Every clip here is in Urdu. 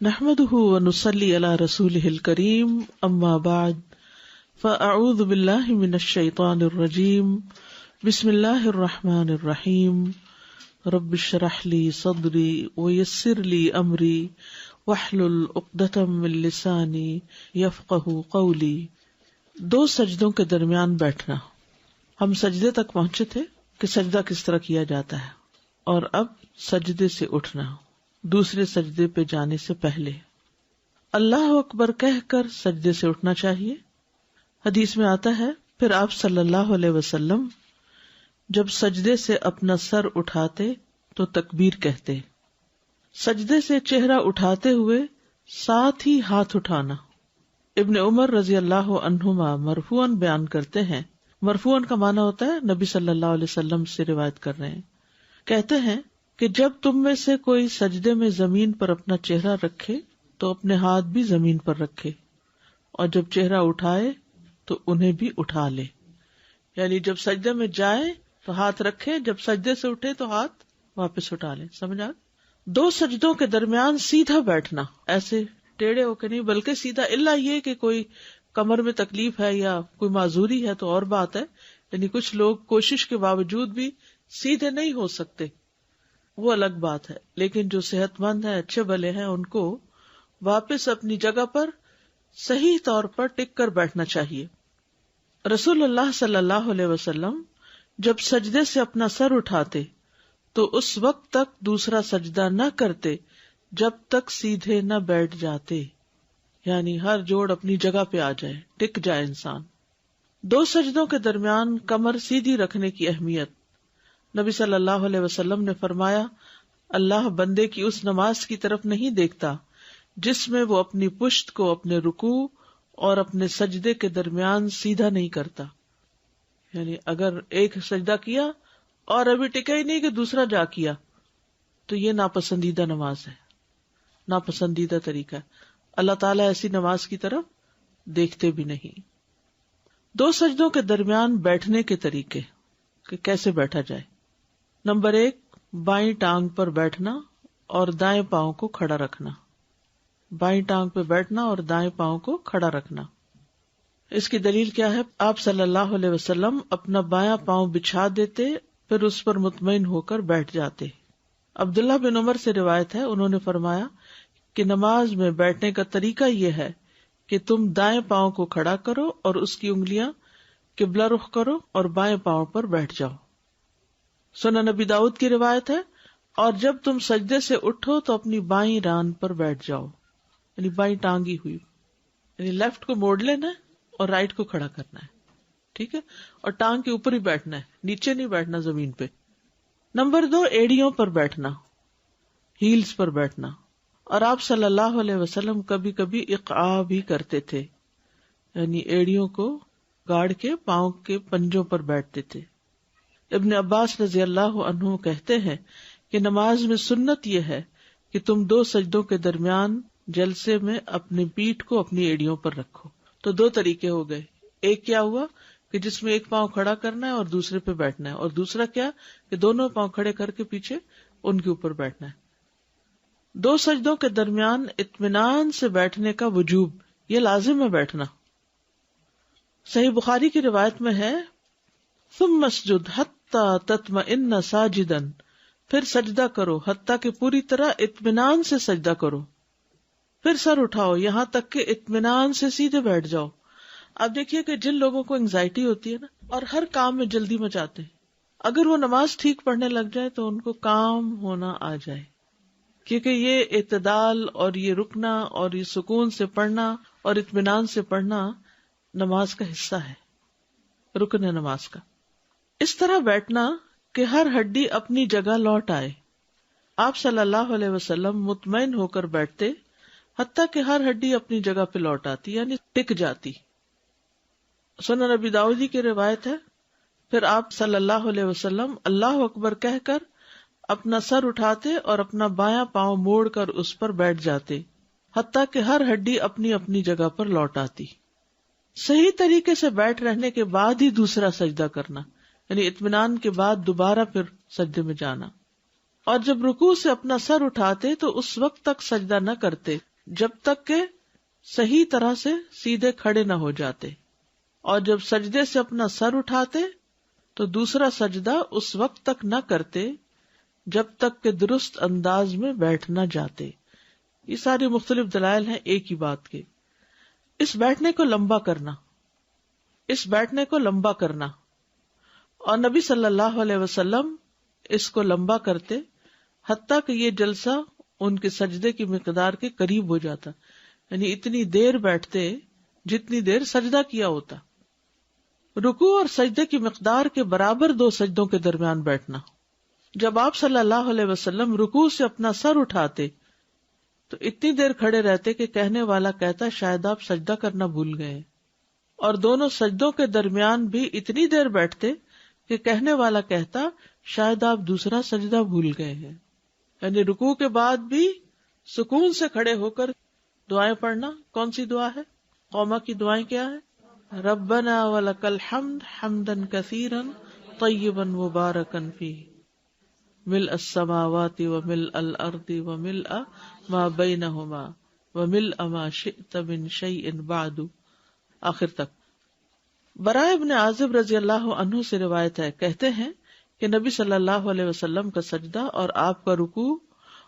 نحمده ونصلي على رسوله الكريم اما بعد فاعوذ بالله من الشيطان الرجيم بسم الله الرحمن الرحيم رب اشرح لي صدري ويسر لي امري واحلل عقدة من لساني يفقهوا قولي۔ دو سجدوں کے درمیان بیٹھنا۔ ہم سجدے تک پہنچے تھے کہ سجدہ کس طرح کیا جاتا ہے، اور اب سجدے سے اٹھنا دوسرے سجدے پہ جانے سے پہلے اللہ اکبر کہہ کر سجدے سے اٹھنا چاہیے۔ حدیث میں آتا ہے پھر آپ صلی اللہ علیہ وسلم جب سجدے سے اپنا سر اٹھاتے تو تکبیر کہتے، سجدے سے چہرہ اٹھاتے ہوئے ساتھ ہی ہاتھ اٹھانا۔ ابن عمر رضی اللہ عنہما مرفوعاً بیان کرتے ہیں، مرفوعاً کا معنی ہوتا ہے نبی صلی اللہ علیہ وسلم سے روایت کر رہے ہیں، کہتے ہیں کہ جب تم میں سے کوئی سجدے میں زمین پر اپنا چہرہ رکھے تو اپنے ہاتھ بھی زمین پر رکھے، اور جب چہرہ اٹھائے تو انہیں بھی اٹھا لے۔ یعنی جب سجدے میں جائے تو ہاتھ رکھے، جب سجدے سے اٹھے تو ہاتھ واپس اٹھا لے۔ سمجھا؟ دو سجدوں کے درمیان سیدھا بیٹھنا، ایسے ٹیڑھے ہو کے نہیں بلکہ سیدھا، الا یہ کہ کوئی کمر میں تکلیف ہے یا کوئی معذوری ہے تو اور بات ہے، یعنی کچھ لوگ کوشش کے باوجود بھی سیدھے نہیں ہو سکتے، وہ الگ بات ہے، لیکن جو صحت مند ہیں، اچھے بھلے ہیں، ان کو واپس اپنی جگہ پر صحیح طور پر ٹک کر بیٹھنا چاہیے۔ رسول اللہ صلی اللہ علیہ وسلم جب سجدے سے اپنا سر اٹھاتے تو اس وقت تک دوسرا سجدہ نہ کرتے جب تک سیدھے نہ بیٹھ جاتے، یعنی ہر جوڑ اپنی جگہ پہ آ جائے، ٹک جائے انسان۔ دو سجدوں کے درمیان کمر سیدھی رکھنے کی اہمیت۔ نبی صلی اللہ علیہ وسلم نے فرمایا، اللہ بندے کی اس نماز کی طرف نہیں دیکھتا جس میں وہ اپنی پشت کو اپنے رکوع اور اپنے سجدے کے درمیان سیدھا نہیں کرتا۔ یعنی اگر ایک سجدہ کیا اور ابھی ٹکا ہی نہیں کہ دوسرا جا کیا تو یہ ناپسندیدہ نماز ہے، ناپسندیدہ طریقہ ہے۔ اللہ تعالیٰ ایسی نماز کی طرف دیکھتے بھی نہیں۔ دو سجدوں کے درمیان بیٹھنے کے طریقے کہ کیسے بیٹھا جائے۔ نمبر 1، بائیں ٹانگ پر بیٹھنا اور دائیں پاؤں کو کھڑا رکھنا۔ بائیں ٹانگ پہ بیٹھنا اور دائیں پاؤں کو کھڑا رکھنا۔ اس کی دلیل کیا ہے؟ آپ صلی اللہ علیہ وسلم اپنا بایاں پاؤں بچھا دیتے، پھر اس پر مطمئن ہو کر بیٹھ جاتے۔ عبداللہ بن عمر سے روایت ہے، انہوں نے فرمایا کہ نماز میں بیٹھنے کا طریقہ یہ ہے کہ تم دائیں پاؤں کو کھڑا کرو اور اس کی انگلیاں قبلہ رخ کرو اور بائیں پاؤں پر بیٹھ جاؤ۔ سنن نبی داؤد کی روایت ہے، اور جب تم سجدے سے اٹھو تو اپنی بائیں ران پر بیٹھ جاؤ، یعنی بائیں ٹانگی ہوئی، یعنی لیفٹ کو موڑ لینا ہے اور رائٹ کو کھڑا کرنا ہے، ٹھیک ہے، اور ٹانگ کے اوپر ہی بیٹھنا ہے، نیچے نہیں بیٹھنا زمین پہ۔ نمبر 2، ایڑیوں پر بیٹھنا، ہیلز پر بیٹھنا۔ اور آپ صلی اللہ علیہ وسلم کبھی کبھی اقعاء بھی کرتے تھے، یعنی ایڑیوں کو گاڑ کے پاؤں کے پنجوں پر بیٹھتے تھے۔ ابن عباس رضی اللہ عنہ کہتے ہیں کہ نماز میں سنت یہ ہے کہ تم دو سجدوں کے درمیان جلسے میں اپنی پیٹھ کو اپنی ایڑیوں پر رکھو۔ تو دو طریقے ہو گئے، ایک کیا ہوا کہ جس میں ایک پاؤں کھڑا کرنا ہے اور دوسرے پہ بیٹھنا ہے، اور دوسرا کیا کہ دونوں پاؤں کھڑے کر کے پیچھے ان کے اوپر بیٹھنا ہے۔ دو سجدوں کے درمیان اطمینان سے بیٹھنے کا وجوب، یہ لازم ہے بیٹھنا۔ صحیح بخاری کی روایت میں ہے، ثم اسجد حتی تطمئن ساجدا، پھر سجدہ کرو حتیٰ کہ پوری طرح اطمینان سے سجدہ کرو، پھر سر اٹھاؤ یہاں تک کہ اطمینان سے سیدھے بیٹھ جاؤ۔ اب دیکھیے کہ جن لوگوں کو انگزائٹی ہوتی ہے نا، اور ہر کام میں جلدی مچاتے ہیں، اگر وہ نماز ٹھیک پڑھنے لگ جائے تو ان کو کام ہونا آ جائے، کیونکہ یہ اعتدال اور یہ رکنا اور یہ سکون سے پڑھنا اور اطمینان سے پڑھنا نماز کا حصہ ہے، رکن ہے نماز کا۔ اس طرح بیٹھنا کہ ہر ہڈی اپنی جگہ لوٹ آئے۔ آپ صلی اللہ علیہ وسلم مطمئن ہو کر بیٹھتے حتیٰ کہ ہر ہڈی اپنی جگہ پہ لوٹ آتی، یعنی ٹک جاتی۔ سنن نبی داؤدی کی روایت ہے، پھر آپ صلی اللہ علیہ وسلم اللہ اکبر کہہ کر اپنا سر اٹھاتے اور اپنا بایاں پاؤں موڑ کر اس پر بیٹھ جاتے حتیٰ کہ ہر ہڈی اپنی اپنی جگہ پر لوٹ آتی۔ صحیح طریقے سے بیٹھ رہنے کے بعد ہی دوسرا سجدہ کرنا، یعنی اطمینان کے بعد دوبارہ پھر سجدے میں جانا۔ اور جب رکوع سے اپنا سر اٹھاتے تو اس وقت تک سجدہ نہ کرتے جب تک کہ صحیح طرح سے سیدھے کھڑے نہ ہو جاتے، اور جب سجدے سے اپنا سر اٹھاتے تو دوسرا سجدہ اس وقت تک نہ کرتے جب تک کہ درست انداز میں بیٹھ نہ جاتے۔ یہ ساری مختلف دلائل ہیں ایک ہی بات کے، اس بیٹھنے کو لمبا کرنا، اور نبی صلی اللہ علیہ وسلم اس کو لمبا کرتے حتیٰ کہ یہ جلسہ ان کے سجدے کی مقدار کے قریب ہو جاتا، یعنی اتنی دیر بیٹھتے جتنی دیر سجدہ کیا ہوتا۔ رکوع اور سجدے کی مقدار کے برابر 2 سجدوں کے درمیان بیٹھنا۔ جب آپ صلی اللہ علیہ وسلم رکوع سے اپنا سر اٹھاتے تو اتنی دیر کھڑے رہتے کہ کہنے والا کہتا شاید آپ سجدہ کرنا بھول گئے، اور دونوں سجدوں کے درمیان بھی اتنی دیر بیٹھتے کہ کہنے والا کہتا شاید آپ دوسرا سجدہ بھول گئے ہیں۔ یعنی رکوع کے بعد بھی سکون سے کھڑے ہو کر دعائیں پڑھنا۔ کون سی دعا ہے؟ قوما کی دعائیں کیا ہے؟ ربنا ولک الحمد حمدا کثیرا طیبا مبارکا فیہ ملء السماوات وملء الارض وملء ما بینہما وملء ما شئت من شیء بعد، آخر تک۔ براء ابن عازب رضی اللہ عنہ سے روایت ہے، کہتے ہیں کہ نبی صلی اللہ علیہ وسلم کا سجدہ اور آپ کا رکوع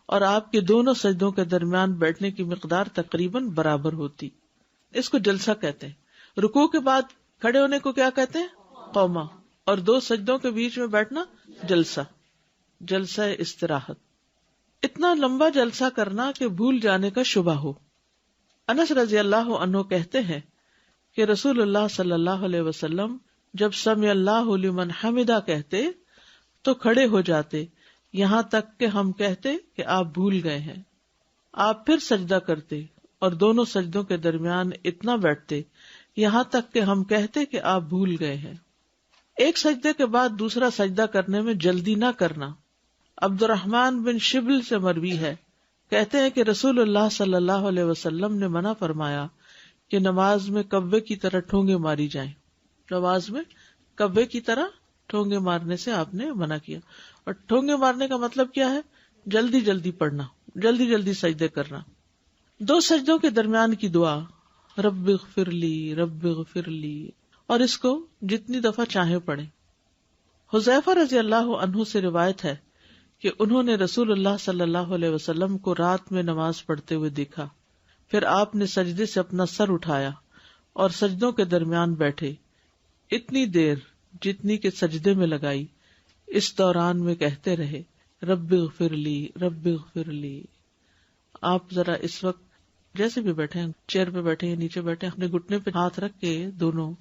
اور آپ کے دونوں سجدوں کے درمیان بیٹھنے کی مقدار تقریباً برابر ہوتی۔ اس کو جلسہ کہتے ہیں۔ رکوع کے بعد کھڑے ہونے کو کیا کہتے ہیں؟ قوما، اور 2 سجدوں کے بیچ میں بیٹھنا جلسہ استراحت۔ اتنا لمبا جلسہ کرنا کہ بھول جانے کا شبہ ہو۔ انس رضی اللہ عنہ کہتے ہیں کہ رسول اللہ صلی اللہ علیہ وسلم جب سمع اللہ لمن حمدہ کہتے تو کھڑے ہو جاتے، یہاں تک کہ ہم کہتے کہ آپ بھول گئے ہیں۔ آپ پھر سجدہ کرتے اور دونوں سجدوں کے درمیان اتنا بیٹھتے یہاں تک کہ ہم کہتے کہ آپ بھول گئے ہیں۔ ایک سجدے کے بعد دوسرا سجدہ کرنے میں جلدی نہ کرنا۔ عبد الرحمن بن شبل سے مروی ہے، کہتے ہیں کہ رسول اللہ صلی اللہ علیہ وسلم نے منع فرمایا کہ نماز میں کبے کی طرح ٹھونگے ماری جائیں۔ نماز میں کبے کی طرح ٹھونگے مارنے سے آپ نے منع کیا۔ اور ٹھونگے مارنے کا مطلب کیا ہے؟ جلدی جلدی پڑھنا، جلدی جلدی سجدے کرنا۔ 2 سجدوں کے درمیان کی دعا رب اغفر لی رب اغفر لی، اور اس کو جتنی دفعہ چاہیں پڑھیں۔ حذیفہ رضی اللہ عنہ سے روایت ہے کہ انہوں نے رسول اللہ صلی اللہ علیہ وسلم کو رات میں نماز پڑھتے ہوئے دیکھا، پھر آپ نے سجدے سے اپنا سر اٹھایا اور سجدوں کے درمیان بیٹھے اتنی دیر جتنی کہ سجدے میں لگائی، اس دوران میں کہتے رہے رب اغفر لی رب اغفر لی۔ آپ ذرا اس وقت جیسے بھی بیٹھے ہیں، چیئر پہ بیٹھے ہیں، نیچے بیٹھے ہیں، اپنے گھٹنے پہ ہاتھ رکھ کے دونوں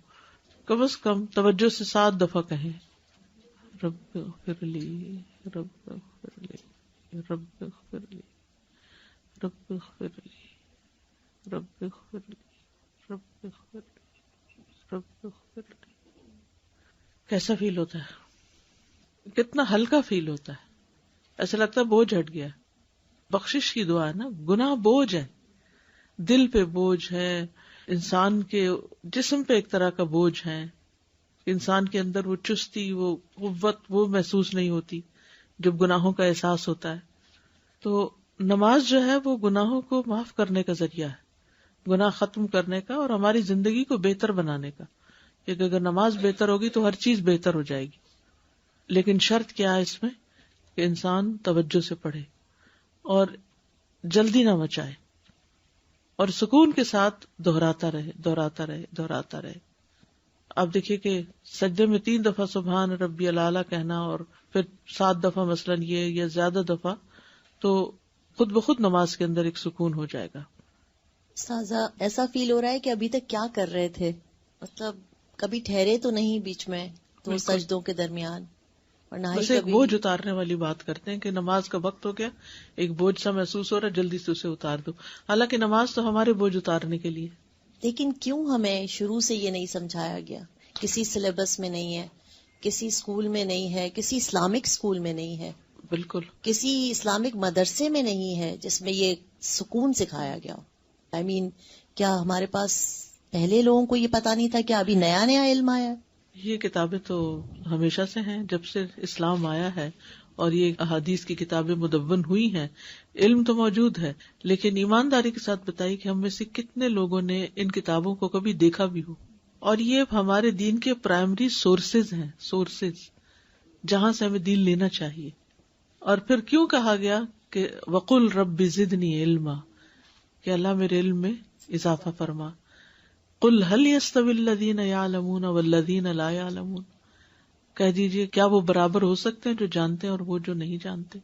کم از کم توجہ سے 7 دفعہ کہیں رب اغفر لی رب اغفر لی رب اغفر لی رب اغفر لی رب اغفر لی رب اغفر لی رب اغفر لی۔ کیسا فیل ہوتا ہے؟ کتنا ہلکا فیل ہوتا ہے، ایسا لگتا ہے بوجھ ہٹ گیا۔ بخشش کی دعا ہے نا، گناہ بوجھ ہے، دل پہ بوجھ ہے، انسان کے جسم پہ ایک طرح کا بوجھ ہے، انسان کے اندر وہ چستی، وہ قوت وہ محسوس نہیں ہوتی جب گناہوں کا احساس ہوتا ہے۔ تو نماز جو ہے وہ گناہوں کو معاف کرنے کا ذریعہ ہے، گناہ ختم کرنے کا اور ہماری زندگی کو بہتر بنانے کا، کیونکہ اگر نماز بہتر ہوگی تو ہر چیز بہتر ہو جائے گی۔ لیکن شرط کیا ہے اس میں؟ کہ انسان توجہ سے پڑھے اور جلدی نہ مچائے اور سکون کے ساتھ دہراتا رہے۔ آپ دیکھیے کہ سجدے میں 3 دفعہ سبحان ربی الاعلیٰ کہنا اور پھر 7 دفعہ مثلاً یہ یا زیادہ دفعہ، تو خود بخود نماز کے اندر ایک سکون ہو جائے گا۔ سازا ایسا فیل ہو رہا ہے کہ ابھی تک کیا کر رہے تھے، مطلب کبھی ٹھہرے تو نہیں بیچ میں 2 سجدوں کے درمیان، اور نہ ہی بس ایک بوجھ اتارنے والی بات کرتے ہیں کہ نماز کا وقت ہو گیا، ایک بوجھ سا محسوس ہو رہا ہے، جلدی سے اسے اتار دو، حالانکہ نماز تو ہمارے بوجھ اتارنے کے لیے۔ لیکن کیوں ہمیں شروع سے یہ نہیں سمجھایا گیا؟ کسی سلیبس میں نہیں ہے، کسی اسکول میں نہیں ہے، کسی اسلامک اسکول میں نہیں ہے، بالکل کسی اسلامک مدرسے میں نہیں ہے جس میں یہ سکون سکھایا گیا ہو۔ کیا ہمارے پاس پہلے لوگوں کو یہ پتا نہیں تھا کہ ابھی نیا علم آیا ہے؟ یہ کتابیں تو ہمیشہ سے ہیں، جب سے اسلام آیا ہے، اور یہ احادیث کی کتابیں مدون ہوئی ہیں، علم تو موجود ہے، لیکن ایمانداری کے ساتھ بتائیے کہ ہم میں سے کتنے لوگوں نے ان کتابوں کو کبھی دیکھا بھی ہو. اور یہ ہمارے دین کے پرائمری سورسز ہیں، سورسز جہاں سے ہمیں دین لینا چاہیے. اور پھر کیوں کہا گیا کہ وَقُلْ رَبِّ زِدْنِي عِلْمًا، کہ اللہ میرے علم میں اضافہ فرما. قُلْ هَلْ يَسْتَوِي الَّذِينَ يَعْلَمُونَ وَالَّذِينَ لَا يَعْلَمُونَ، کہہ دیجئے کیا وہ برابر ہو سکتے ہیں جو جانتے ہیں اور وہ جو نہیں جانتے.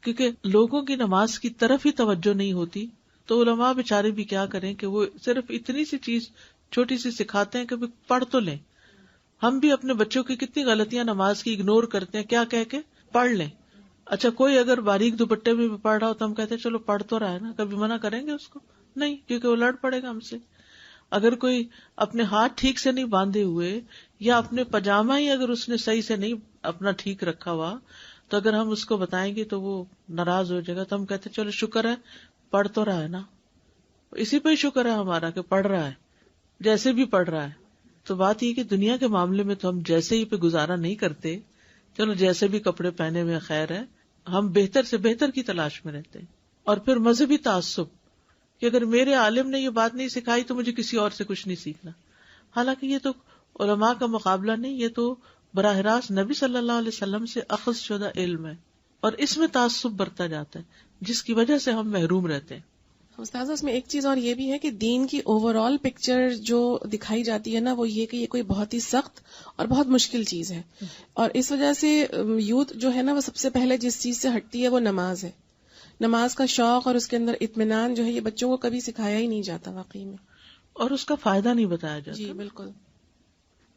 کیونکہ لوگوں کی نماز کی طرف ہی توجہ نہیں ہوتی تو علماء بیچارے بھی کیا کریں کہ وہ صرف اتنی سی چیز چھوٹی سی سکھاتے ہیں کہ پڑھ تو لیں. ہم بھی اپنے بچوں کی کتنی غلطیاں نماز کی اگنور کرتے ہیں، کیا کہہ کے پڑھ لیں. اچھا کوئی اگر باریک دوپٹے میں بھی پڑھ رہا ہو تو ہم کہتے ہیں چلو پڑھ تو رہا ہے نا، کبھی منع کریں گے اس کو؟ نہیں، کیونکہ وہ لڑ پڑے گا ہم سے. اگر کوئی اپنے ہاتھ ٹھیک سے نہیں باندھے ہوئے یا اپنے پاجامہ ہی اگر اس نے صحیح سے نہیں اپنا ٹھیک رکھا ہوا تو اگر ہم اس کو بتائیں گے تو وہ ناراض ہو جائے گا. تو ہم کہتے چلو شکر ہے پڑھ تو رہا ہے نا، اسی پہ ہی شکر ہے ہمارا کہ پڑھ رہا ہے، جیسے بھی پڑھ رہا ہے. تو بات یہ کہ دنیا کے معاملے میں تو ہم جیسے ہی پہ گزارا نہیں کرتے، چلو جیسے بھی کپڑے پہنے ہوئے خیر ہے، ہم بہتر سے بہتر کی تلاش میں رہتے ہیں. اور پھر مذہبی تعصب کہ اگر میرے عالم نے یہ بات نہیں سکھائی تو مجھے کسی اور سے کچھ نہیں سیکھنا. حالانکہ یہ تو علماء کا مقابلہ نہیں، یہ تو براہ راست نبی صلی اللہ علیہ وسلم سے اخذ شدہ علم ہے، اور اس میں تعصب برتا جاتا ہے جس کی وجہ سے ہم محروم رہتے ہیں. استاذہ اس میں ایک چیز اور یہ بھی ہے کہ دین کی اوور آل پکچر جو دکھائی جاتی ہے نا، وہ یہ کہ یہ کوئی بہت ہی سخت اور بہت مشکل چیز ہے، اور اس وجہ سے یوتھ جو ہے نا وہ سب سے پہلے جس چیز سے ہٹتی ہے وہ نماز ہے. نماز کا شوق اور اس کے اندر اطمینان جو ہے یہ بچوں کو کبھی سکھایا ہی نہیں جاتا واقعی میں، اور اس کا فائدہ نہیں بتایا جاتا. جی بالکل.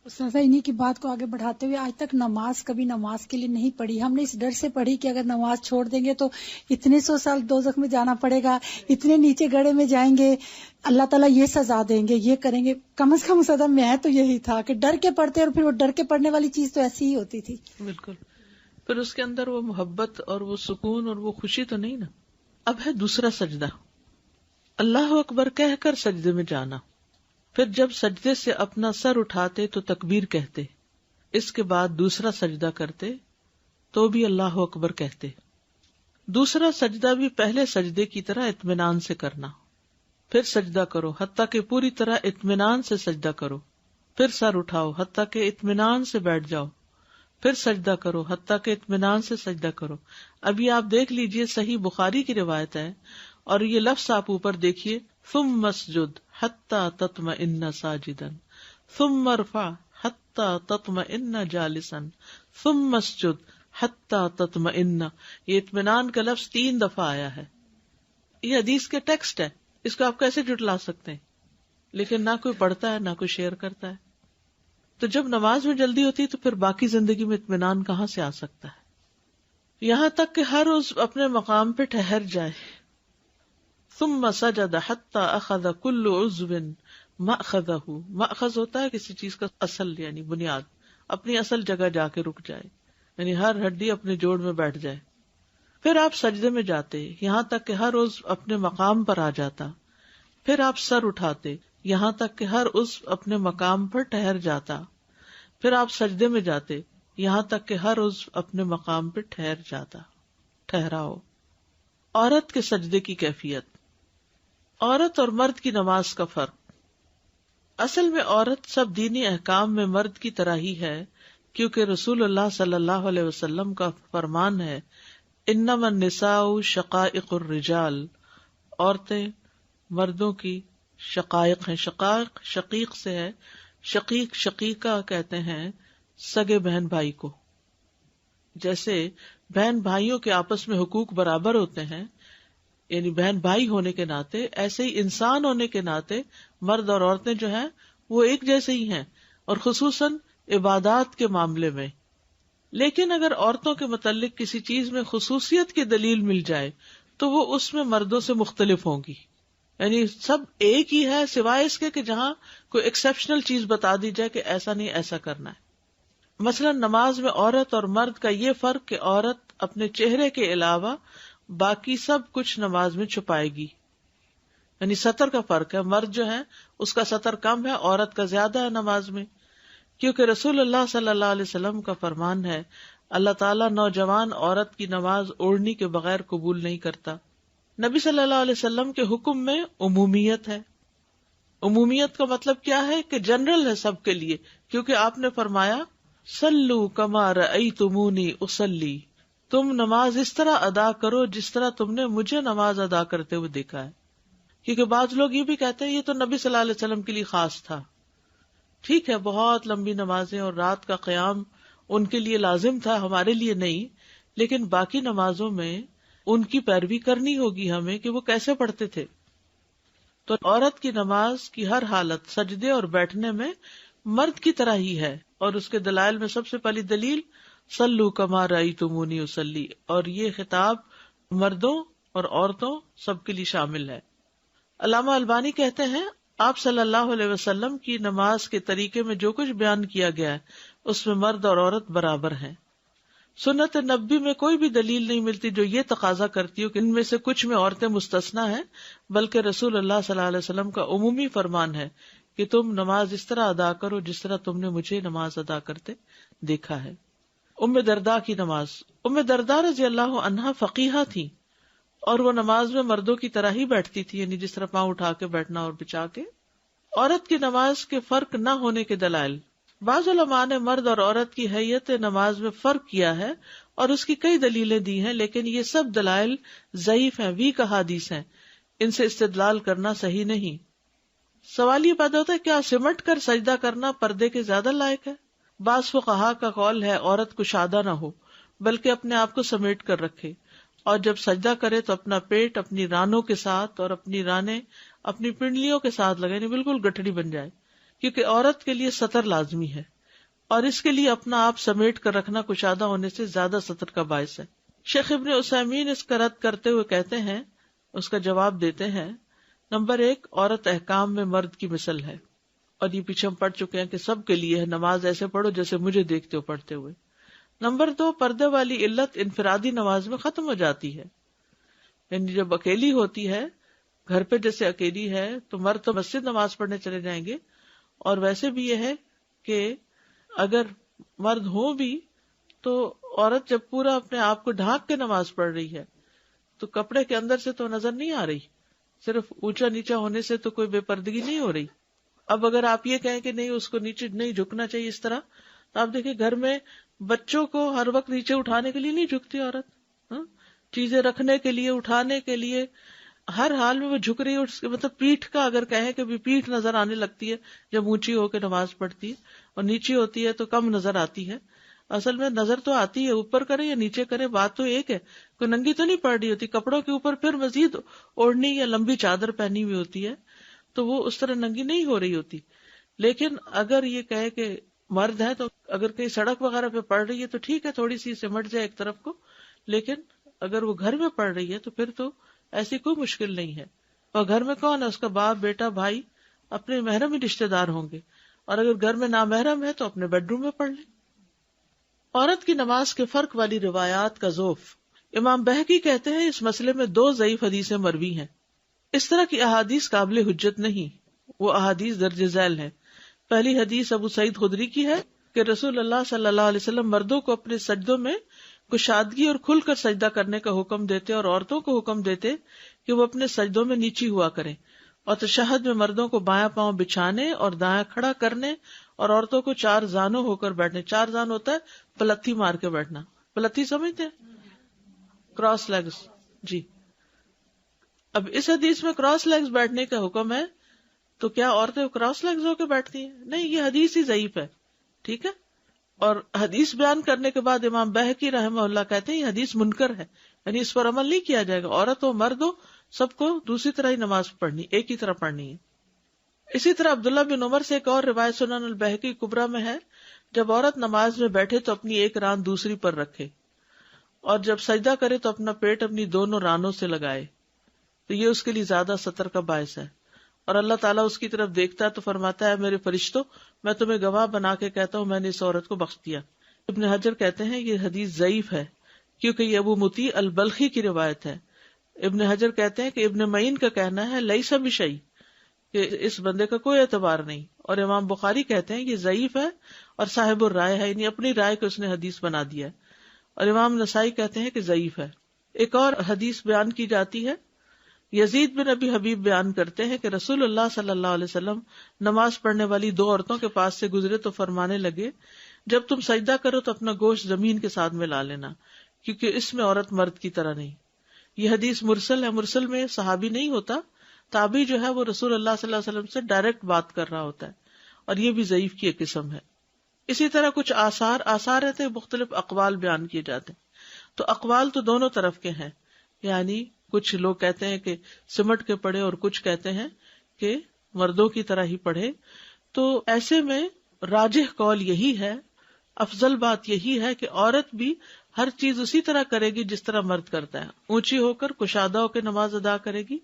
استاذہ انہی کی بات کو آگے بڑھاتے ہوئے، آج تک نماز کبھی نماز کے لیے نہیں پڑھی. ہم نے اس ڈر سے پڑھی کہ اگر نماز چھوڑ دیں گے تو اتنے 100 سال دوزخ میں جانا پڑے گا، اتنے نیچے گڑھے میں جائیں گے، اللہ تعالیٰ یہ سزا دیں گے، یہ کریں گے. کم از کم صدم میں ہے تو یہی تھا کہ ڈر کے پڑھتے، اور پھر وہ ڈر کے پڑھنے والی چیز تو ایسی ہی ہوتی تھی. بالکل. پھر اس کے اندر وہ محبت اور وہ سکون اور وہ خوشی تو نہیں نا. اب ہے دوسرا سجدہ، اللہ اکبر کہہ کر سجدے میں جانا. پھر جب سجدے سے اپنا سر اٹھاتے تو تکبیر کہتے، اس کے بعد دوسرا سجدہ کرتے تو بھی اللہ اکبر کہتے. دوسرا سجدہ بھی پہلے سجدے کی طرح اطمینان سے کرنا. پھر سجدہ کرو حتیٰ کہ پوری طرح اطمینان سے سجدہ کرو. پھر سر اٹھاؤ حتیٰ کہ اطمینان سے بیٹھ جاؤ. پھر سجدہ کرو حتیٰ کہ اطمینان سے سجدہ کرو. ابھی آپ دیکھ لیجئے صحیح بخاری کی روایت ہے، اور یہ لفظ آپ اوپر دیکھیے، ثم مسجد حتیٰ تطمئن ساجدا ثم ارفع حتیٰ تطمئن جالسا ثم مسجد حتیٰ تطمئن. یہ اطمینان کا لفظ 3 دفعہ آیا ہے. یہ حدیث کے ٹیکسٹ ہے، اس کو آپ کیسے جھٹلا سکتے ہیں؟ لیکن نہ کوئی پڑھتا ہے نہ کوئی شیئر کرتا ہے. تو جب نماز میں جلدی ہوتی ہے تو پھر باقی زندگی میں اطمینان کہاں سے آ سکتا ہے؟ یہاں تک کہ ہر عضو اپنے مقام پہ ٹھہر جائے. ثم سجد حتى اخذ كل عضو مأخذه. مأخذ ہوتا ہے کسی چیز کا اصل، یعنی بنیاد، اپنی اصل جگہ جا کے رک جائے، یعنی ہر ہڈی اپنے جوڑ میں بیٹھ جائے. پھر آپ سجدے میں جاتے یہاں تک کہ ہر عضو اپنے مقام پر آ جاتا. پھر آپ سر اٹھاتے یہاں تک کہ ہر عضو اپنے مقام پر ٹھہر جاتا. پھر آپ سجدے میں جاتے یہاں تک کہ ہر عضو اپنے مقام پر ٹھہر جاتا. ٹھہراؤ. عورت کے سجدے کی کیفیت، عورت اور مرد کی نماز کا فرق. اصل میں عورت سب دینی احکام میں مرد کی طرح ہی ہے، کیونکہ رسول اللہ صلی اللہ علیہ وسلم کا فرمان ہے، انما النساء شقائق الرجال. عورتیں مردوں کی شقائق ہیں. شقائق شقیق سے ہے، شقیق شقیقہ کہتے ہیں سگے بہن بھائی کو. جیسے بہن بھائیوں کے آپس میں حقوق برابر ہوتے ہیں، یعنی بہن بھائی ہونے کے ناطے، ایسے ہی انسان ہونے کے ناطے مرد اور عورتیں جو ہیں وہ ایک جیسے ہی ہیں، اور خصوصاً عبادات کے معاملے میں. لیکن اگر عورتوں کے متعلق کسی چیز میں خصوصیت کی دلیل مل جائے تو وہ اس میں مردوں سے مختلف ہوں گی. یعنی سب ایک ہی ہے سوائے اس کے کہ جہاں کوئی ایکسیپشنل چیز بتا دی جائے کہ ایسا نہیں ایسا کرنا ہے. مثلا نماز میں عورت اور مرد کا یہ فرق کہ عورت اپنے چہرے کے علاوہ باقی سب کچھ نماز میں چھپائے گی. یعنی سطر کا فرق ہے، مرد جو ہے اس کا سطر کم ہے، عورت کا زیادہ ہے نماز میں. کیونکہ رسول اللہ صلی اللہ علیہ وسلم کا فرمان ہے، اللہ تعالیٰ نوجوان عورت کی نماز اوڑھنی کے بغیر قبول نہیں کرتا. نبی صلی اللہ علیہ وسلم کے حکم میں عمومیت ہے. عمومیت کا مطلب کیا ہے کہ جنرل ہے سب کے لیے، کیونکہ آپ نے فرمایا صلو کما رأیتمونی اصلی، تم نماز اس طرح ادا کرو جس طرح تم نے مجھے نماز ادا کرتے ہوئے دیکھا ہے. کیونکہ بعض لوگ یہ بھی کہتے ہیں یہ تو نبی صلی اللہ علیہ وسلم کے لیے خاص تھا. ٹھیک ہے، بہت لمبی نمازیں اور رات کا قیام ان کے لیے لازم تھا، ہمارے لیے نہیں، لیکن باقی نمازوں میں ان کی پیروی کرنی ہوگی ہمیں کہ وہ کیسے پڑھتے تھے. تو عورت کی نماز کی ہر حالت سجدے اور بیٹھنے میں مرد کی طرح ہی ہے، اور اس کے دلائل میں سب سے پہلی دلیل صلو کما رأیتمونی اصلی، اور یہ خطاب مردوں اور عورتوں سب کے لیے شامل ہے. علامہ البانی کہتے ہیں آپ صلی اللہ علیہ وسلم کی نماز کے طریقے میں جو کچھ بیان کیا گیا ہے اس میں مرد اور عورت برابر ہیں. سنت نبی میں کوئی بھی دلیل نہیں ملتی جو یہ تقاضا کرتی ہو کہ ان میں سے کچھ میں عورتیں مستثنیٰ ہیں، بلکہ رسول اللہ صلی اللہ علیہ وسلم کا عمومی فرمان ہے کہ تم نماز اس طرح ادا کرو جس طرح تم نے مجھے نماز ادا کرتے دیکھا ہے. ام درداء کی نماز. ام درداء رضی اللہ عنہا فقیہہ تھی اور وہ نماز میں مردوں کی طرح ہی بیٹھتی تھی، یعنی جس طرح پاؤں اٹھا کے بیٹھنا اور بچا کے. عورت کی نماز کے فرق نہ ہونے کے دلائل. بعض علماء نے مرد اور عورت کی حیت نماز میں فرق کیا ہے اور اس کی کئی دلیلیں دی ہیں، لیکن یہ سب دلائل ضعیف ہیں، ویک احادیث ہیں، ان سے استدلال کرنا صحیح نہیں. سوال یہ پیدا ہوتا ہے کیا سمٹ کر سجدہ کرنا پردے کے زیادہ لائق ہے؟ بعض فقہا کا قول ہے عورت کشادہ نہ ہو بلکہ اپنے آپ کو سمیٹ کر رکھے، اور جب سجدہ کرے تو اپنا پیٹ اپنی رانوں کے ساتھ اور اپنی رانیں اپنی پنڈلیوں کے ساتھ لگائے، بالکل گٹھڑی بن جائے، کیونکہ عورت کے لیے سطر لازمی ہے اور اس کے لیے اپنا آپ سمیٹ کر رکھنا کشادہ ہونے سے زیادہ سطر کا باعث ہے. شیخ ابن عثیمین اس کا رد کرتے ہوئے کہتے ہیں، اس کا جواب دیتے ہیں، نمبر 1، عورت احکام میں مرد کی مثل ہے، اور یہ پیچھے ہم پڑھ چکے ہیں کہ سب کے لیے ہے، نماز ایسے پڑھو جیسے مجھے دیکھتے ہو پڑھتے ہوئے. نمبر 2، پردے والی علت انفرادی نماز میں ختم ہو جاتی ہے، یعنی جب اکیلی ہوتی ہے گھر پہ، جیسے اکیلی ہے تو مرد تو مسجد نماز پڑھنے چلے جائیں گے، اور ویسے بھی یہ ہے کہ اگر مرد ہوں بھی تو عورت جب پورا اپنے آپ کو ڈھانک کے نماز پڑھ رہی ہے تو کپڑے کے اندر سے تو نظر نہیں آ رہی، صرف اونچا نیچا ہونے سے تو کوئی بے پردگی نہیں ہو رہی. اب اگر آپ یہ کہیں کہ نہیں اس کو نیچے نہیں جھکنا چاہیے اس طرح، تو آپ دیکھیں گھر میں بچوں کو ہر وقت نیچے اٹھانے کے لیے نہیں جھکتی عورت، چیزیں رکھنے کے لیے اٹھانے کے لیے ہر حال میں وہ جھک رہی ہے. اس کے مطلب پیٹھ کا اگر کہیں کہ بھی پیٹھ نظر آنے لگتی ہے جب اونچی ہو کے نماز پڑھتی ہے، اور نیچی ہوتی ہے تو کم نظر آتی ہے. اصل میں نظر تو آتی ہے، اوپر کرے یا نیچے کرے بات تو ایک ہے، کوئی ننگی تو نہیں پڑ رہی ہوتی، کپڑوں کے اوپر پھر مزید اوڑھنی یا لمبی چادر پہنی ہوئی ہوتی ہے تو وہ اس طرح ننگی نہیں ہو رہی ہوتی. لیکن اگر یہ کہے کہ مرد ہے تو اگر کہیں سڑک وغیرہ پہ پڑ رہی ہے تو ٹھیک ہے، تھوڑی سی سمٹ جائے ایک طرف کو، لیکن اگر وہ گھر میں پڑ رہی ہے تو پھر تو ایسی کوئی مشکل نہیں ہے. اور گھر میں کون ہے؟ اس کا باپ، بیٹا، بھائی، اپنے محرم ہی رشتے دار ہوں گے، اور اگر گھر میں نامحرم ہے تو اپنے بیڈ روم میں پڑھ لیں. عورت کی نماز کے فرق والی روایات کا ذوف. امام بہقی کہتے ہیں اس مسئلے میں 2 ضعیف حدیثیں مروی ہیں. اس طرح کی احادیث قابل حجت نہیں، وہ احادیث درج ذیل ہیں. پہلی حدیث ابو سعید خدری کی ہے کہ رسول اللہ صلی اللہ علیہ وسلم مردوں کو اپنے سجدوں میں کشادگی اور کھل کر سجدہ کرنے کا حکم دیتے اور عورتوں کو حکم دیتے کہ وہ اپنے سجدوں میں نیچی ہوا کریں، اور تشہد میں مردوں کو بایاں پاؤں بچھانے اور دایاں کھڑا کرنے اور عورتوں کو 4 زانوں ہو کر بیٹھنے. 4 زان ہوتا ہے پلتھی مار کے بیٹھنا، پلتھی سمجھتے ہیں، کراس لیگز. جی، اب اس حدیث میں کراس لیگز بیٹھنے کا حکم ہے تو کیا عورتیں کراس لیگز ہو کے بیٹھتی ہیں؟ نہیں، یہ حدیث ہی ضعیف ہے. ٹھیک ہے، اور حدیث بیان کرنے کے بعد امام بہقی رحمہ اللہ کہتے ہیں یہ حدیث منکر ہے، یعنی اس پر عمل نہیں کیا جائے گا. عورت ہو مرد ہو سب کو دوسری طرح ہی نماز پڑھنی، ایک ہی طرح پڑھنی ہے. اسی طرح عبداللہ بن عمر سے ایک اور روایت سنن البہقی کبریٰ میں ہے، جب عورت نماز میں بیٹھے تو اپنی ایک ران دوسری پر رکھے، اور جب سجدہ کرے تو اپنا پیٹ اپنی دونوں رانوں سے لگائے، تو یہ اس کے لیے زیادہ سطر کا باعث ہے. اور اللہ تعالیٰ اس کی طرف دیکھتا ہے تو فرماتا ہے میرے فرشتوں، میں تمہیں گواہ بنا کے کہتا ہوں میں نے اس عورت کو بخش دیا. ابن حجر کہتے ہیں یہ حدیث ضعیف ہے کیونکہ یہ ابو مطیع البلخی کی روایت ہے. ابن حجر کہتے ہیں کہ ابن معین کا کہنا ہے لیس بشیء، کہ اس بندے کا کوئی اعتبار نہیں، اور امام بخاری کہتے ہیں یہ ضعیف ہے اور صاحب الرائے ہے، یعنی اپنی رائے کو اس نے حدیث بنا دیا ہے. اور امام نسائی کہتے ہیں کہ ضعیف ہے. ایک اور حدیث بیان کی جاتی ہے، یزید بن ابی حبیب بیان کرتے ہیں کہ رسول اللہ صلی اللہ علیہ وسلم نماز پڑھنے والی 2 عورتوں کے پاس سے گزرے تو فرمانے لگے، جب تم سجدہ کرو تو اپنا گوشت زمین کے ساتھ ملا لینا، کیونکہ اس میں عورت مرد کی طرح نہیں. یہ حدیث مرسل ہے. مرسل میں صحابی نہیں ہوتا، تابعی جو ہے وہ رسول اللہ صلی اللہ علیہ وسلم سے ڈائریکٹ بات کر رہا ہوتا ہے، اور یہ بھی ضعیف کی ایک قسم ہے. اسی طرح کچھ آثار رہتے ہیں، مختلف اقوال بیان کیے جاتے ہیں. تو اقوال تو دونوں طرف کے ہیں، یعنی کچھ لوگ کہتے ہیں کہ سمٹ کے پڑھے اور کچھ کہتے ہیں کہ مردوں کی طرح ہی پڑھے. تو ایسے میں راجح قول یہی ہے، افضل بات یہی ہے کہ عورت بھی ہر چیز اسی طرح کرے گی جس طرح مرد کرتا ہے. اونچی ہو کر کشادہ ہو کے نماز ادا کرے گی،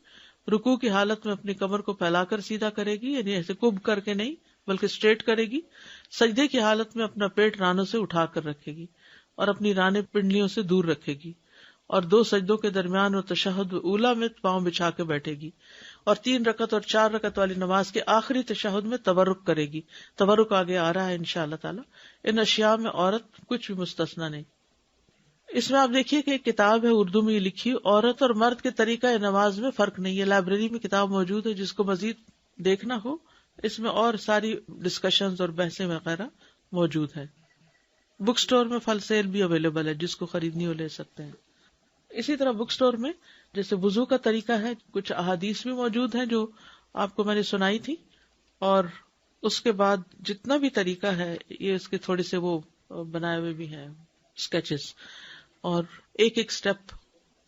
رکوع کی حالت میں اپنی کمر کو پھیلا کر سیدھا کرے گی، یعنی ایسے کب کر کے نہیں بلکہ اسٹریٹ کرے گی. سجدے کی حالت میں اپنا پیٹ رانوں سے اٹھا کر رکھے گی اور اپنی رانیں پنڈلیوں سے دور رکھے گی، اور 2 سجدوں کے درمیان اور تشہد اولا میں پاؤں بچھا کے بیٹھے گی، اور 3 رکعت اور 4 رکعت والی نماز کے آخری تشہد میں تورک کرے گی. تورک آگے آ رہا ہے انشاءاللہ تعالی. ان اشیاء میں عورت کچھ بھی مستثنا نہیں. اس میں آپ دیکھیے کہ ایک کتاب ہے اردو میں یہ لکھی، عورت اور مرد کے طریقہ نماز میں فرق نہیں ہے. لائبریری میں کتاب موجود ہے، جس کو مزید دیکھنا ہو اس میں اور ساری ڈسکشنز اور بحثیں وغیرہ موجود ہیں. بک سٹور میں فل سیل بھی اویلیبل ہے، جس کو خریدنی ہو لے سکتے ہیں. اسی طرح بک سٹور میں جیسے وضو کا طریقہ ہے، کچھ احادیث بھی موجود ہیں جو آپ کو میں نے سنائی تھی، اور اس کے بعد جتنا بھی طریقہ ہے یہ اس کے تھوڑے سے وہ بنائے ہوئے بھی ہیں اسکیچز، اور ایک ایک سٹیپ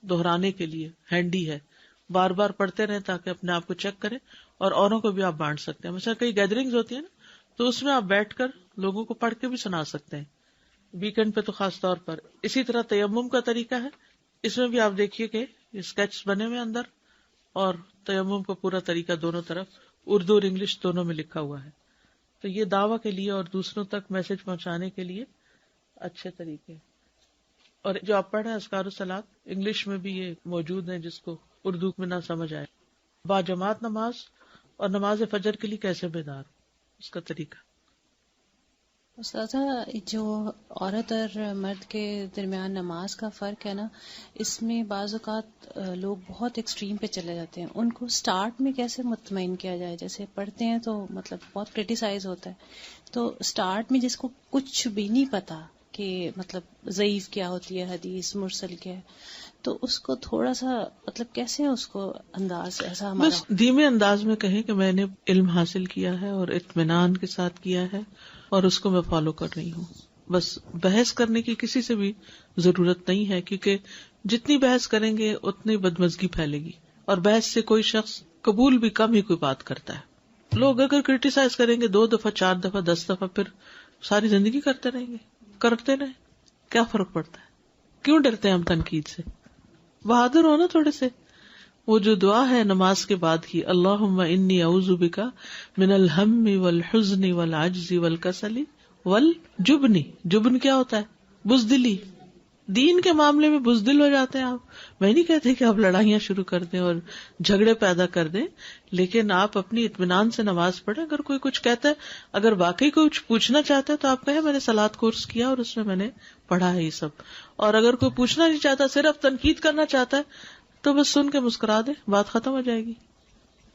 دہرانے کے لیے ہینڈی ہے. بار بار پڑھتے رہیں تاکہ اپنے آپ کو چیک کریں، اور اوروں کو بھی آپ بانٹ سکتے ہیں. مثلا کئی گیدرنگز ہوتی ہیں نا، تو اس میں آپ بیٹھ کر لوگوں کو پڑھ کے بھی سنا سکتے ہیں، ویکینڈ پہ تو خاص طور پر. اسی طرح تیمم کا طریقہ ہے، اس میں بھی آپ دیکھیے کہ اسکیچ بنے ہوئے اندر، اور تیمم کا پورا طریقہ دونوں طرف اردو اور انگلش دونوں میں لکھا ہوا ہے. تو یہ دعویٰ کے لیے اور دوسروں تک میسج پہنچانے کے لیے اچھے طریقے. اور جو آپ پڑھ رہے ہیں اذکار الصلاۃ، انگلش میں بھی یہ موجود ہیں، جس کو اردو میں نہ سمجھ آئے. با جماعت نماز اور نماز فجر کے لیے کیسے بیدار، اس کا طریقہ. استاذہ، جو عورت اور مرد کے درمیان نماز کا فرق ہے نا، اس میں بعض اوقات لوگ بہت ایکسٹریم پہ چلے جاتے ہیں. ان کو سٹارٹ میں کیسے مطمئن کیا جائے؟ جیسے پڑھتے ہیں تو مطلب بہت کرٹیسائز ہوتا ہے، تو سٹارٹ میں جس کو کچھ بھی نہیں پتا کہ مطلب ضعیف کیا ہوتی ہے حدیث، مرسل کیا ہے، تو اس کو تھوڑا سا مطلب کیسے اس کو انداز ایسا ہمارا بس دھیمے انداز میں کہیں کہ میں نے علم حاصل کیا ہے اور اطمینان کے ساتھ کیا ہے اور اس کو میں فالو کر رہی ہوں. بس بحث کرنے کی کسی سے بھی ضرورت نہیں ہے، کیونکہ جتنی بحث کریں گے اتنی بدمزگی پھیلے گی، اور بحث سے کوئی شخص قبول بھی کم ہی کوئی بات کرتا ہے. لوگ اگر کرٹیسائز کریں گے 2 دفعہ 4 دفعہ 10 دفعہ، پھر ساری زندگی کرتے رہیں گے. کرتے رہیں، کیا فرق پڑتا ہے؟ کیوں ڈرتے ہیں ہم تنقید سے؟ بہادر ہونا تھوڑے سے. وہ جو دعا ہے نماز کے بعد کی، اللہم انی اعوذ بک من الہم والحزن والعجز والکسل والجبن. جبن کیا ہوتا ہے؟ بزدلی. دین کے معاملے میں بزدل ہو جاتے ہیں آپ. میں نہیں کہتے کہ آپ لڑائیاں شروع کر دیں اور جھگڑے پیدا کر دیں، لیکن آپ اپنی اطمینان سے نماز پڑھیں. اگر کوئی کچھ کہتا ہے، اگر واقعی کچھ پوچھنا چاہتا ہے تو آپ کہیں میں نے صلاۃ کورس کیا اور اس میں نے پڑھا ہے یہ سب. اور اگر کوئی پوچھنا نہیں چاہتا، صرف تنقید کرنا چاہتا ہے، تو بس سن کے مسکرا دے، بات ختم ہو جائے گی.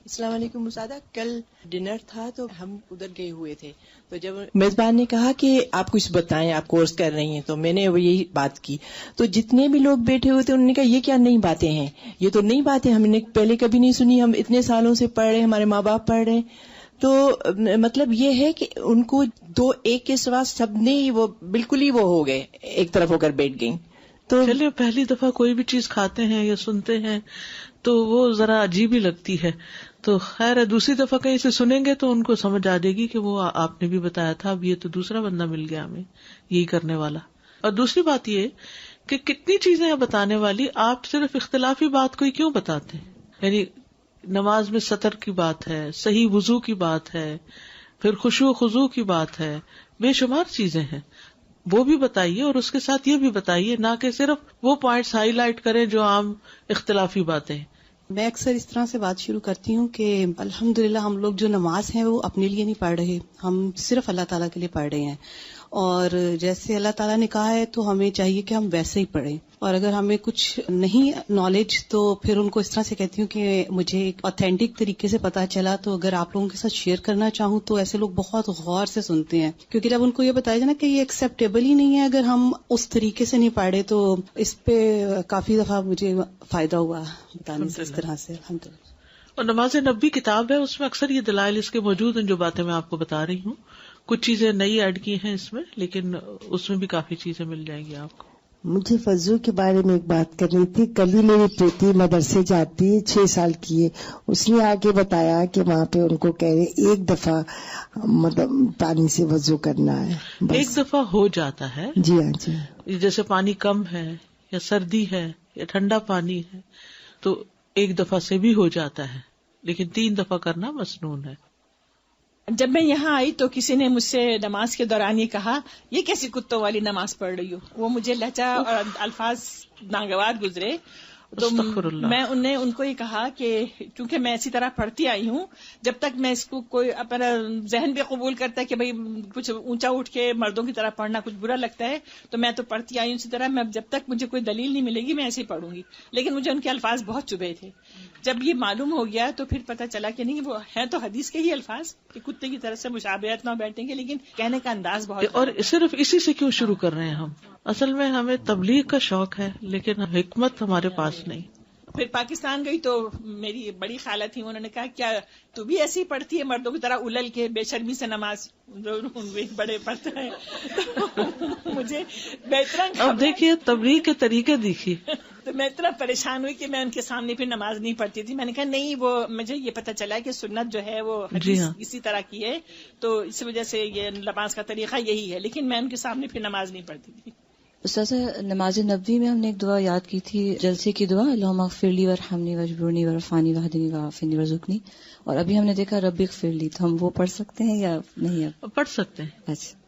السلام علیکم مسادہ. کل ڈنر تھا تو ہم ادھر گئے ہوئے تھے، تو جب میزبان نے کہا کہ آپ کچھ بتائیں، آپ کورس کر رہی ہیں، تو میں نے یہی بات کی. تو جتنے بھی لوگ بیٹھے ہوئے تھے انہوں نے کہا یہ کیا نئی باتیں ہیں، یہ تو نئی باتیں ہم نے پہلے کبھی نہیں سنی، ہم اتنے سالوں سے پڑھ رہے ہیں، ہمارے ماں باپ پڑھ رہے ہیں. تو مطلب یہ ہے کہ ان کو 2 ایک کے سوا سب نے وہ بالکل ہی وہ ہو گئے، ایک طرف ہو کر بیٹھ گئیں. تو چلیے پہلی دفعہ کوئی بھی چیز کھاتے ہیں یا سنتے ہیں تو وہ ذرا عجیب ہی لگتی ہے، تو خیر ہے دوسری دفعہ کہیں سے سنیں گے تو ان کو سمجھ آ جائے گی کہ وہ آپ نے بھی بتایا تھا، اب یہ تو دوسرا بندہ مل گیا ہمیں یہی کرنے والا. اور دوسری بات یہ کہ کتنی چیزیں ہیں بتانے والی، آپ صرف اختلافی بات کو ہی کیوں بتاتے ہیں؟ یعنی نماز میں سطر کی بات ہے، صحیح وضو کی بات ہے، پھر خشوع و خضوع کی بات ہے، بے شمار چیزیں ہیں، وہ بھی بتائیے اور اس کے ساتھ یہ بھی بتائیے، نہ کہ صرف وہ پوائنٹس ہائی لائٹ کریں جو عام اختلافی باتیں ہیں. میں اکثر اس طرح سے بات شروع کرتی ہوں کہ الحمدللہ ہم لوگ جو نماز ہیں وہ اپنے لیے نہیں پڑھ رہے، ہم صرف اللہ تعالیٰ کے لیے پڑھ رہے ہیں. اور جیسے اللہ تعالیٰ نے کہا ہے تو ہمیں چاہیے کہ ہم ویسے ہی پڑھیں. اور اگر ہمیں کچھ نہیں نالج تو پھر ان کو اس طرح سے کہتی ہوں کہ مجھے ایک اوتھینٹک طریقے سے پتا چلا تو اگر آپ لوگوں کے ساتھ شیئر کرنا چاہوں تو ایسے لوگ بہت غور سے سنتے ہیں, کیونکہ جب ان کو یہ بتایا جائے نا کہ یہ ایکسیپٹیبل ہی نہیں ہے اگر ہم اس طریقے سے نہیں پڑھے, تو اس پہ کافی دفعہ مجھے فائدہ ہوا بتانے سے اس طرح سے. الحمدللہ. اور نماز نبی کتاب ہے, اس میں اکثر یہ دلائل اس کے موجود ہیں جو باتیں میں آپ کو بتا رہی ہوں. کچھ چیزیں نئی ایڈ کی ہیں اس میں, لیکن اس میں بھی کافی چیزیں مل جائیں گی آپ کو. مجھے فضو کے بارے میں ایک بات کرنی تھی. کل ہی میری بیٹی مدرسے جاتی ہے, 6 سال کی ہے. اس نے آگے بتایا کہ وہاں پہ ان کو کہہ رہے ایک دفعہ مطلب پانی سے وضو کرنا ہے, ایک دفعہ ہو جاتا ہے. جی ہاں جی. جیسے پانی کم ہے یا سردی ہے یا ٹھنڈا پانی ہے تو ایک دفعہ سے بھی ہو جاتا ہے, لیکن 3 دفعہ کرنا مسنون ہے. جب میں یہاں آئی تو کسی نے مجھ سے نماز کے دوران یہ کہا, یہ کیسی کتوں والی نماز پڑھ رہی ہو. وہ مجھے لہجہ اور الفاظ ناگوار گزرے. تو میں ان کو یہ کہا کہ کیونکہ میں اسی طرح پڑھتی آئی ہوں, جب تک میں اس کو کوئی اپنا ذہن بھی قبول کرتا ہے کہ بھئی کچھ اونچا اٹھ کے مردوں کی طرح پڑھنا کچھ برا لگتا ہے, تو میں تو پڑھتی آئی ہوں اسی طرح. میں جب تک مجھے کوئی دلیل نہیں ملے گی میں ایسے ہی پڑھوں گی. لیکن مجھے ان کے الفاظ بہت چبھے تھے. جب یہ معلوم ہو گیا تو پھر پتہ چلا کہ نہیں, وہ ہیں تو حدیث کے ہی الفاظ کہ کتے کی طرح سے مشابہت نہ بیٹھیں گے, لیکن کہنے کا انداز بہت. اور صرف اسی سے کیوں شروع کر رہے ہیں ہم؟ اصل میں ہمیں تبلیغ کا شوق ہے لیکن حکمت ہمارے پاس نہیں. پھر پاکستان گئی تو میری بڑی خالہ تھی, انہوں نے کہا کیا تو بھی ایسی پڑھتی ہے مردوں کی طرح الل کے بے شرمی سے نماز؟ بڑے پڑھتے ہیں. مجھے بہترین. اب دیکھیے تبلیغ کے طریقے دیکھیے. تو میں اتنا پریشان ہوئی کہ میں ان کے سامنے پھر نماز نہیں پڑھتی تھی. میں نے کہا نہیں, وہ مجھے یہ پتہ چلا کہ سنت جو ہے وہ حدیث اسی طرح کی ہے, تو اس وجہ سے یہ نماز کا طریقہ یہی ہے, لیکن میں ان کے سامنے پھر نماز نہیں پڑھتی تھی. استاذہ نماز نبوی میں ہم نے ایک دعا یاد کی تھی, جلسے کی دعا, اللہم اغفر لی ورحمنی واجبرنی وارفعنی واہدنی وعافنی وارزقنی. اور ابھی ہم نے دیکھا رب اغفر لی, تو ہم وہ پڑھ سکتے ہیں یا نہیں؟ اب پڑھ سکتے ہیں. اچھا.